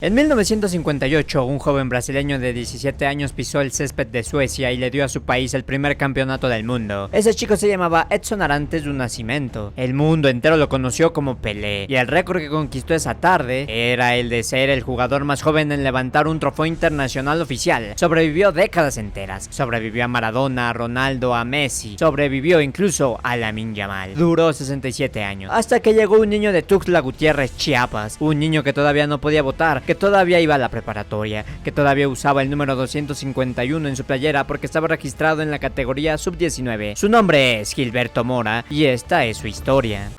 En 1958, un joven brasileño de 17 años pisó el césped de Suecia y le dio a su país el primer campeonato del mundo. Ese chico se llamaba Edson Arantes do Nascimento. El mundo entero lo conoció como Pelé, y el récord que conquistó esa tarde era el de ser el jugador más joven en levantar un trofeo internacional oficial. Sobrevivió décadas enteras. Sobrevivió a Maradona, a Ronaldo, a Messi. Sobrevivió incluso a Lamine Yamal. Duró 67 años. Hasta que llegó un niño de Tuxtla Gutiérrez, Chiapas. Un niño que todavía no podía votar, que todavía iba a la preparatoria, que todavía usaba el número 251 en su playera porque estaba registrado en la categoría sub-19. Su nombre es Gilberto Mora y esta es su historia.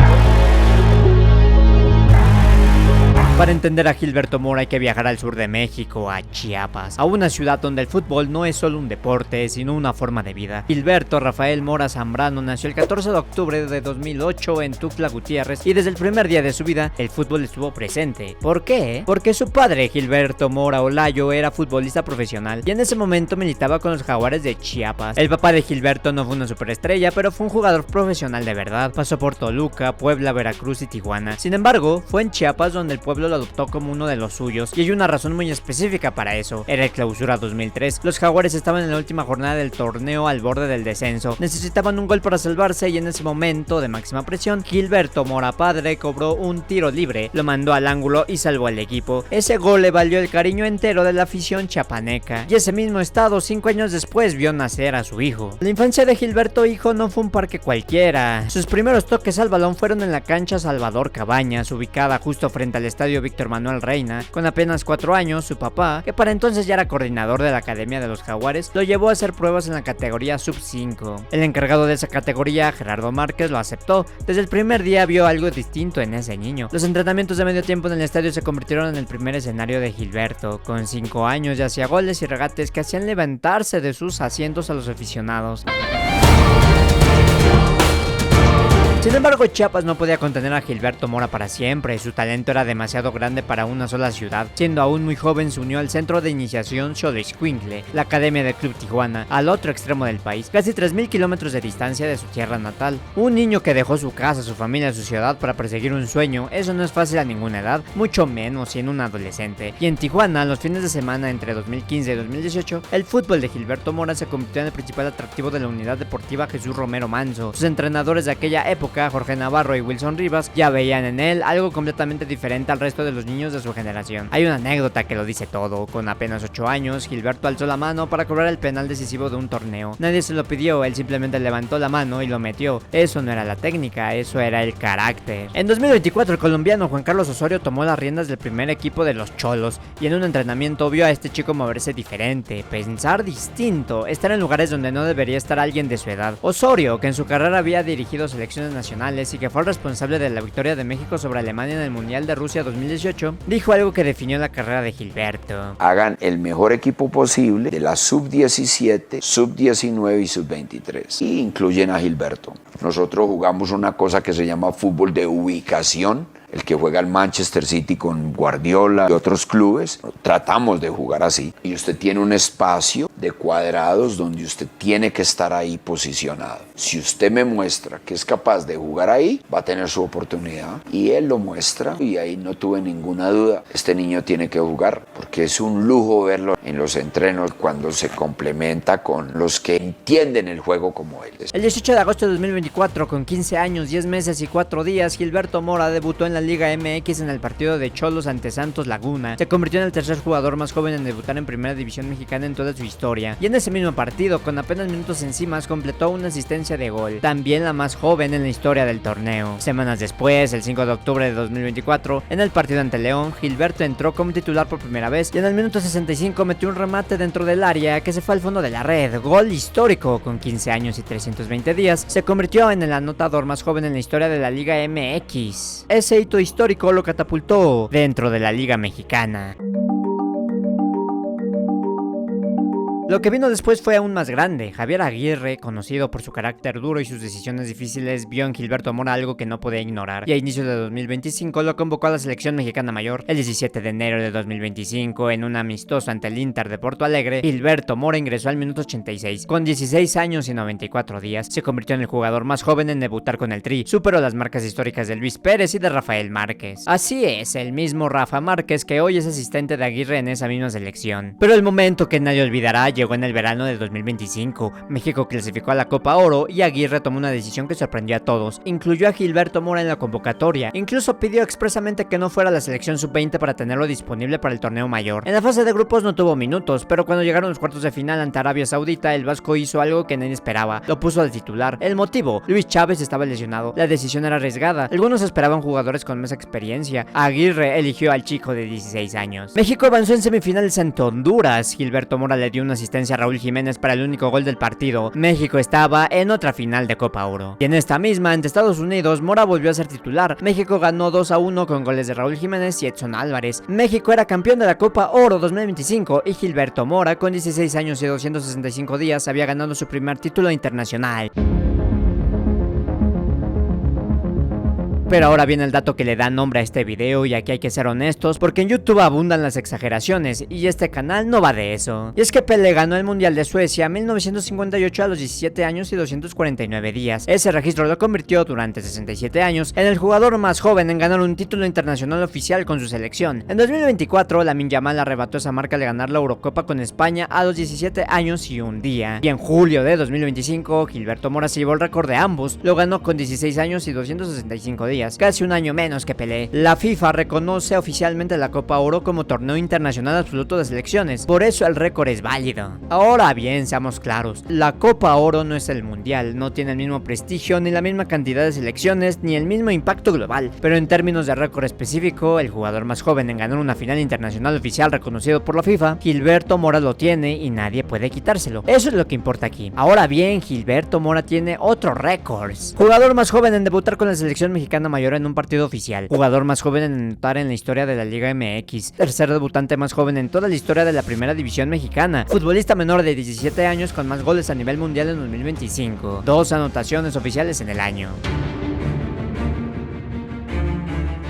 Para entender a Gilberto Mora hay que viajar al sur de México, a Chiapas, a una ciudad donde el fútbol no es solo un deporte, sino una forma de vida. Gilberto Rafael Mora Zambrano nació el 14 de octubre de 2008 en Tuxtla Gutiérrez y desde el primer día de su vida el fútbol estuvo presente. ¿Por qué? Porque su padre, Gilberto Mora Olayo, era futbolista profesional y en ese momento militaba con los Jaguares de Chiapas. El papá de Gilberto no fue una superestrella, pero fue un jugador profesional de verdad. Pasó por Toluca, Puebla, Veracruz y Tijuana. Sin embargo, fue en Chiapas donde el pueblo lo adoptó como uno de los suyos, y hay una razón muy específica para eso. Era el Clausura 2003. Los Jaguares estaban en la última jornada del torneo al borde del descenso. Necesitaban un gol para salvarse y en ese momento de máxima presión, Gilberto Mora padre cobró un tiro libre, lo mandó al ángulo y salvó al equipo. Ese gol le valió el cariño entero de la afición chiapaneca, y ese mismo estado 5 años después vio nacer a su hijo. La infancia de Gilberto hijo no fue un parque cualquiera. Sus primeros toques al balón fueron en la cancha Salvador Cabañas, ubicada justo frente al estadio Víctor Manuel Reina. Con apenas 4 años, su papá, que para entonces ya era coordinador de la Academia de los Jaguares, lo llevó a hacer pruebas en la categoría sub-5. El encargado de esa categoría, Gerardo Márquez, lo aceptó. Desde el primer día vio algo distinto en ese niño. Los entrenamientos de medio tiempo en el estadio se convirtieron en el primer escenario de Gilberto. Con 5 años ya hacía goles y regates que hacían levantarse de sus asientos a los aficionados. Sin embargo, Chiapas no podía contener a Gilberto Mora para siempre. Su talento era demasiado grande para una sola ciudad. Siendo aún muy joven, se unió al centro de iniciación Xoloitzcuintle, la academia del Club Tijuana, al otro extremo del país, casi 3000 kilómetros de distancia de su tierra natal. Un niño que dejó su casa, su familia, su ciudad para perseguir un sueño, eso no es fácil a ninguna edad, mucho menos siendo un adolescente. Y en Tijuana, los fines de semana entre 2015 y 2018, el fútbol de Gilberto Mora se convirtió en el principal atractivo de la unidad deportiva Jesús Romero Manso. Sus entrenadores de aquella época, Jorge Navarro y Wilson Rivas, ya veían en él algo completamente diferente al resto de los niños de su generación. Hay una anécdota que lo dice todo. Con apenas 8 años, Gilberto alzó la mano para cobrar el penal decisivo de un torneo. Nadie se lo pidió, él simplemente levantó la mano y lo metió. Eso no era la técnica, eso era el carácter. En 2024, el colombiano Juan Carlos Osorio tomó las riendas del primer equipo de los Cholos y en un entrenamiento vio a este chico moverse diferente, pensar distinto, estar en lugares donde no debería estar alguien de su edad. Osorio, que en su carrera había dirigido selecciones nacionales y que fue el responsable de la victoria de México sobre Alemania en el Mundial de Rusia 2018, dijo algo que definió la carrera de Gilberto. Hagan el mejor equipo posible de la sub-17, sub-19 y sub-23 y incluyen a Gilberto. Nosotros jugamos una cosa que se llama fútbol de ubicación. El que juega al Manchester City con Guardiola y otros clubes, tratamos de jugar así. Y usted tiene un espacio de cuadrados donde usted tiene que estar ahí posicionado. Si usted me muestra que es capaz de jugar ahí, va a tener su oportunidad. Y él lo muestra y ahí no tuve ninguna duda. Este niño tiene que jugar porque es un lujo verlo en los entrenos cuando se complementa con los que entienden el juego como él. El 18 de agosto de 2024, con 15 años, 10 meses y 4 días, Gilberto Mora debutó en la Liga MX en el partido de Cholos ante Santos Laguna. Se convirtió en el tercer jugador más joven en debutar en Primera División Mexicana en toda su historia. Y en ese mismo partido, con apenas minutos encima, completó una asistencia de gol, también la más joven en la historia del torneo. Semanas después, el 5 de octubre de 2024, en el partido ante León, Gilberto entró como titular por primera vez y en el minuto 65 metió un remate dentro del área que se fue al fondo de la red. Gol histórico. Con 15 años y 320 días, se convirtió en el anotador más joven en la historia de la Liga MX. Ese hito histórico lo catapultó dentro de la Liga Mexicana. Lo que vino después fue aún más grande. Javier Aguirre, conocido por su carácter duro y sus decisiones difíciles, vio en Gilberto Mora algo que no podía ignorar, y a inicios de 2025 lo convocó a la selección mexicana mayor. El 17 de enero de 2025, en un amistoso ante el Inter de Porto Alegre, Gilberto Mora ingresó al minuto 86. Con 16 años y 94 días, se convirtió en el jugador más joven en debutar con el Tri. Superó las marcas históricas de Luis Pérez y de Rafael Márquez. Así es, el mismo Rafa Márquez que hoy es asistente de Aguirre en esa misma selección. Pero el momento que nadie olvidará llegó en el verano de 2025. México clasificó a la Copa Oro y Aguirre tomó una decisión que sorprendió a todos. Incluyó a Gilberto Mora en la convocatoria. Incluso pidió expresamente que no fuera a la selección sub-20 para tenerlo disponible para el torneo mayor. En la fase de grupos no tuvo minutos, pero cuando llegaron los cuartos de final ante Arabia Saudita, el vasco hizo algo que nadie esperaba. Lo puso al titular. El motivo: Luis Chávez estaba lesionado. La decisión era arriesgada. Algunos esperaban jugadores con más experiencia. Aguirre eligió al chico de 16 años. México avanzó en semifinales ante Honduras. Gilberto Mora le dio una asistencia a Raúl Jiménez para el único gol del partido. México estaba en otra final de Copa Oro. Y en esta misma, ante Estados Unidos, Mora volvió a ser titular. México ganó 2-1 con goles de Raúl Jiménez y Edson Álvarez. México era campeón de la Copa Oro 2025 y Gilberto Mora, con 16 años y 265 días, había ganado su primer título internacional. Pero ahora viene el dato que le da nombre a este video, y aquí hay que ser honestos porque en YouTube abundan las exageraciones y este canal no va de eso. Y es que Pelé ganó el Mundial de Suecia 1958 a los 17 años y 249 días. Ese registro lo convirtió durante 67 años en el jugador más joven en ganar un título internacional oficial con su selección. En 2024, Lamine Yamal arrebató esa marca al ganar la Eurocopa con España a los 17 años y un día. Y en julio de 2025, Gilberto Mora se llevó el récord de ambos. Lo ganó con 16 años y 265 días. Casi un año menos que Pelé. La FIFA reconoce oficialmente la Copa Oro como torneo internacional absoluto de selecciones, por eso el récord es válido. Ahora bien, seamos claros, la Copa Oro no es el Mundial, no tiene el mismo prestigio, ni la misma cantidad de selecciones, ni el mismo impacto global, pero en términos de récord específico, el jugador más joven en ganar una final internacional oficial reconocido por la FIFA, Gilberto Mora lo tiene y nadie puede quitárselo. Eso es lo que importa aquí. Ahora bien, Gilberto Mora tiene otros récords. Jugador más joven en debutar con la selección mexicana mayor en un partido oficial. Jugador más joven en anotar en la historia de la Liga MX. Tercer debutante más joven en toda la historia de la primera división mexicana. Futbolista menor de 17 años con más goles a nivel mundial en 2025. 2 anotaciones oficiales en el año.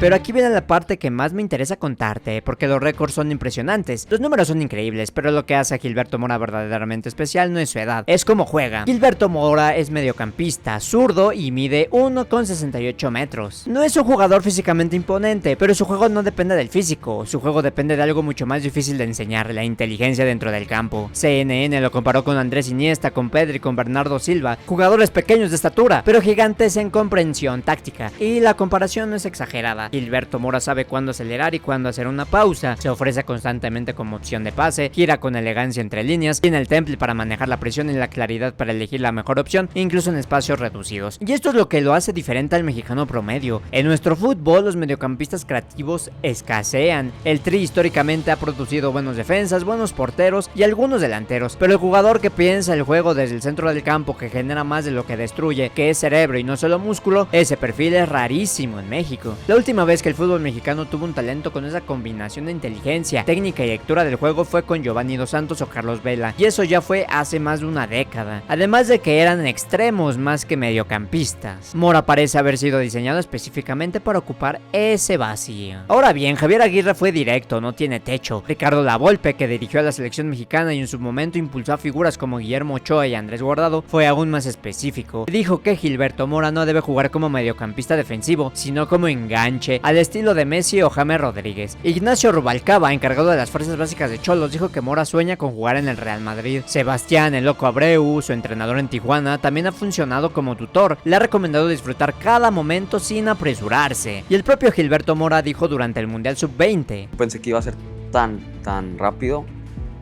Pero aquí viene la parte que más me interesa contarte, porque los récords son impresionantes, los números son increíbles, pero lo que hace a Gilberto Mora verdaderamente especial no es su edad, es cómo juega. Gilberto Mora es mediocampista, zurdo y mide 1,68 metros. No es un jugador físicamente imponente, pero su juego no depende del físico, su juego depende de algo mucho más difícil de enseñar: la inteligencia dentro del campo. CNN lo comparó con Andrés Iniesta, con Pedri, con Bernardo Silva, jugadores pequeños de estatura, pero gigantes en comprensión táctica, y la comparación no es exagerada. Gilberto Mora sabe cuándo acelerar y cuándo hacer una pausa, se ofrece constantemente como opción de pase, gira con elegancia entre líneas, tiene el temple para manejar la presión y la claridad para elegir la mejor opción, incluso en espacios reducidos. Y esto es lo que lo hace diferente al mexicano promedio. En nuestro fútbol, los mediocampistas creativos escasean. El Tri históricamente ha producido buenos defensas, buenos porteros y algunos delanteros, pero el jugador que piensa el juego desde el centro del campo, que genera más de lo que destruye, que es cerebro y no solo músculo, ese perfil es rarísimo en México. La última vez que el fútbol mexicano tuvo un talento con esa combinación de inteligencia, técnica y lectura del juego fue con Giovanni Dos Santos o Carlos Vela, y eso ya fue hace más de una década. Además de que eran extremos más que mediocampistas. Mora parece haber sido diseñado específicamente para ocupar ese vacío. Ahora bien, Javier Aguirre fue directo, no tiene techo. Ricardo Lavolpe, que dirigió a la selección mexicana y en su momento impulsó a figuras como Guillermo Ochoa y Andrés Guardado, fue aún más específico. Dijo que Gilberto Mora no debe jugar como mediocampista defensivo, sino como enganche, al estilo de Messi o James Rodríguez. Ignacio Rubalcaba, encargado de las fuerzas básicas de Cholos, dijo que Mora sueña con jugar en el Real Madrid. Sebastián El Loco Abreu, su entrenador en Tijuana, también ha funcionado como tutor. Le ha recomendado disfrutar cada momento sin apresurarse. Y el propio Gilberto Mora dijo durante el Mundial Sub-20: pensé que iba a ser tan rápido,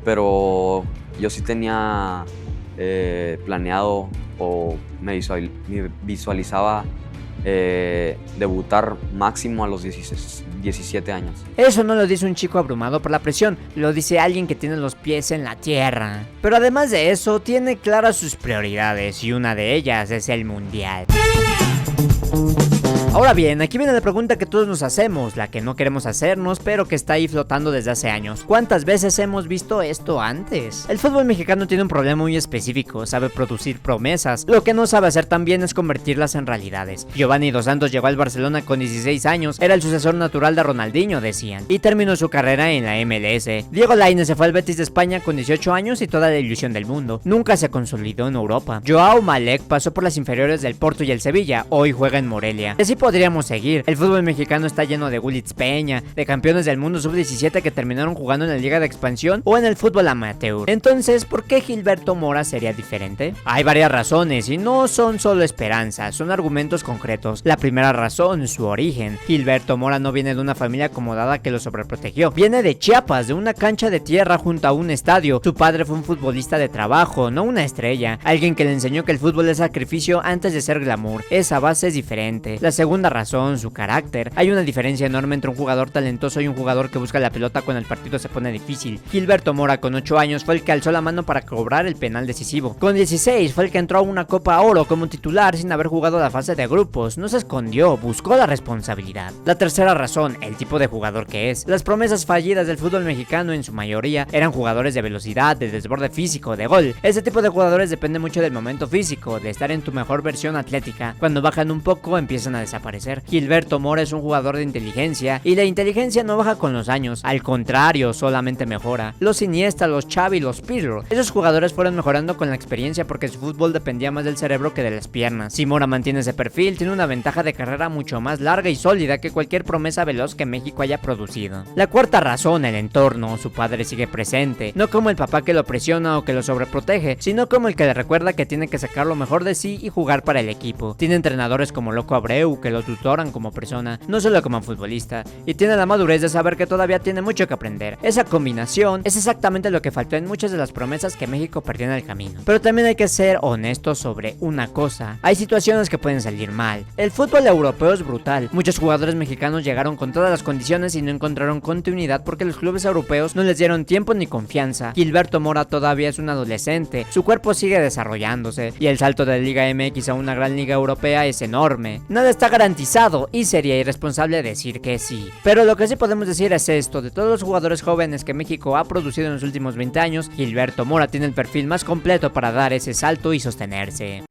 pero yo sí tenía planeado, o me visualizaba debutar máximo a los 17 años. Eso no lo dice un chico abrumado por la presión, lo dice alguien que tiene los pies en la tierra. Pero además de eso, tiene claras sus prioridades y una de ellas es el Mundial. Ahora bien, aquí viene la pregunta que todos nos hacemos, la que no queremos hacernos, pero que está ahí flotando desde hace años. ¿Cuántas veces hemos visto esto antes? El fútbol mexicano tiene un problema muy específico, sabe producir promesas, lo que no sabe hacer tan bien es convertirlas en realidades. Giovanni Dos Santos llegó al Barcelona con 16 años, era el sucesor natural de Ronaldinho, decían, y terminó su carrera en la MLS. Diego Lainez se fue al Betis de España con 18 años y toda la ilusión del mundo, nunca se consolidó en Europa. Joao Malek pasó por las inferiores del Porto y el Sevilla, hoy juega en Morelia. Y así podríamos seguir. El fútbol mexicano está lleno de Gulitz Peña, de campeones del mundo sub-17 que terminaron jugando en la Liga de Expansión o en el fútbol amateur. Entonces, ¿por qué Gilberto Mora sería diferente? Hay varias razones y no son solo esperanzas, son argumentos concretos. La primera razón, su origen. Gilberto Mora no viene de una familia acomodada que lo sobreprotegió. Viene de Chiapas, de una cancha de tierra junto a un estadio. Su padre fue un futbolista de trabajo, no una estrella. Alguien que le enseñó que el fútbol es sacrificio antes de ser glamour. Esa base es diferente. La segunda razón, su carácter. Hay una diferencia enorme entre un jugador talentoso y un jugador que busca la pelota cuando el partido se pone difícil. Gilberto Mora con 8 años fue el que alzó la mano para cobrar el penal decisivo. Con 16 fue el que entró a una Copa Oro como titular sin haber jugado la fase de grupos. No se escondió, buscó la responsabilidad. La tercera razón, el tipo de jugador que es. Las promesas fallidas del fútbol mexicano en su mayoría eran jugadores de velocidad, de desborde físico, de gol. Ese tipo de jugadores depende mucho del momento físico, de estar en tu mejor versión atlética. Cuando bajan un poco empiezan a desaparecer. Gilberto Mora es un jugador de inteligencia y la inteligencia no baja con los años, al contrario, solamente mejora. Los Iniesta, los Xavi, los Pirlo, esos jugadores fueron mejorando con la experiencia porque su fútbol dependía más del cerebro que de las piernas. Si Mora mantiene ese perfil, tiene una ventaja de carrera mucho más larga y sólida que cualquier promesa veloz que México haya producido. La cuarta razón, el entorno. Su padre sigue presente, no como el papá que lo presiona o que lo sobreprotege, sino como el que le recuerda que tiene que sacar lo mejor de sí y jugar para el equipo. Tiene entrenadores como Loco Abreu que lo tutoran como persona, no solo como futbolista, y tiene la madurez de saber que todavía tiene mucho que aprender. Esa combinación es exactamente lo que faltó en muchas de las promesas que México perdió en el camino. Pero también hay que ser honestos sobre una cosa. Hay situaciones que pueden salir mal. El fútbol europeo es brutal. Muchos jugadores mexicanos llegaron con todas las condiciones y no encontraron continuidad porque los clubes europeos no les dieron tiempo ni confianza. Gilberto Mora todavía es un adolescente, su cuerpo sigue desarrollándose y el salto de Liga MX a una gran liga europea es enorme. Nada está garantizado y sería irresponsable decir que sí. Pero lo que sí podemos decir es esto: de todos los jugadores jóvenes que México ha producido en los últimos 20 años, Gilberto Mora tiene el perfil más completo para dar ese salto y sostenerse.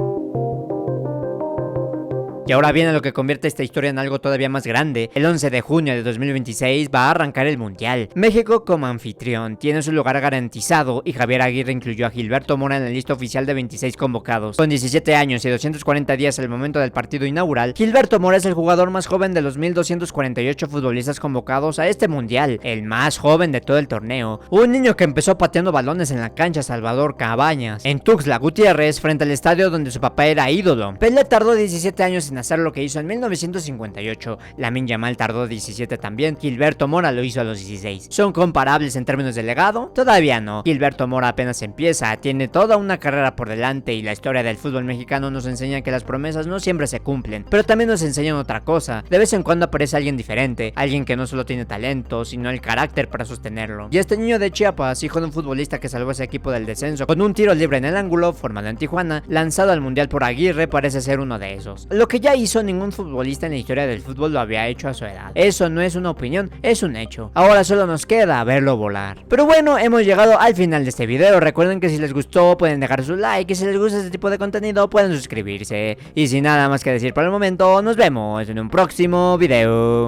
Y ahora viene lo que convierte esta historia en algo todavía más grande. El 11 de junio de 2026 va a arrancar el Mundial. México como anfitrión tiene su lugar garantizado y Javier Aguirre incluyó a Gilberto Mora en la lista oficial de 26 convocados. Con 17 años y 240 días al momento del partido inaugural, Gilberto Mora es el jugador más joven de los 1248 futbolistas convocados a este Mundial, el más joven de todo el torneo. Un niño que empezó pateando balones en la cancha Salvador Cabañas, en Tuxtla Gutiérrez, frente al estadio donde su papá era ídolo. Pelé tardó 17 años en hacer lo que hizo en 1958, Lamine Yamal tardó 17 también, Gilberto Mora lo hizo a los 16. ¿Son comparables en términos de legado? Todavía no. Gilberto Mora apenas empieza, tiene toda una carrera por delante y la historia del fútbol mexicano nos enseña que las promesas no siempre se cumplen, pero también nos enseñan otra cosa. De vez en cuando aparece alguien diferente, alguien que no solo tiene talento, sino el carácter para sostenerlo. Y este niño de Chiapas, hijo de un futbolista que salvó a ese equipo del descenso con un tiro libre en el ángulo, formado en Tijuana, lanzado al Mundial por Aguirre, parece ser uno de esos. Lo que ya hizo ningún futbolista en la historia del fútbol lo había hecho a su edad. Eso no es una opinión, es un hecho. Ahora solo nos queda verlo volar. Pero bueno, hemos llegado al final de este video. Recuerden que si les gustó pueden dejar su like y si les gusta este tipo de contenido pueden suscribirse. Y sin nada más que decir por el momento, nos vemos en un próximo video.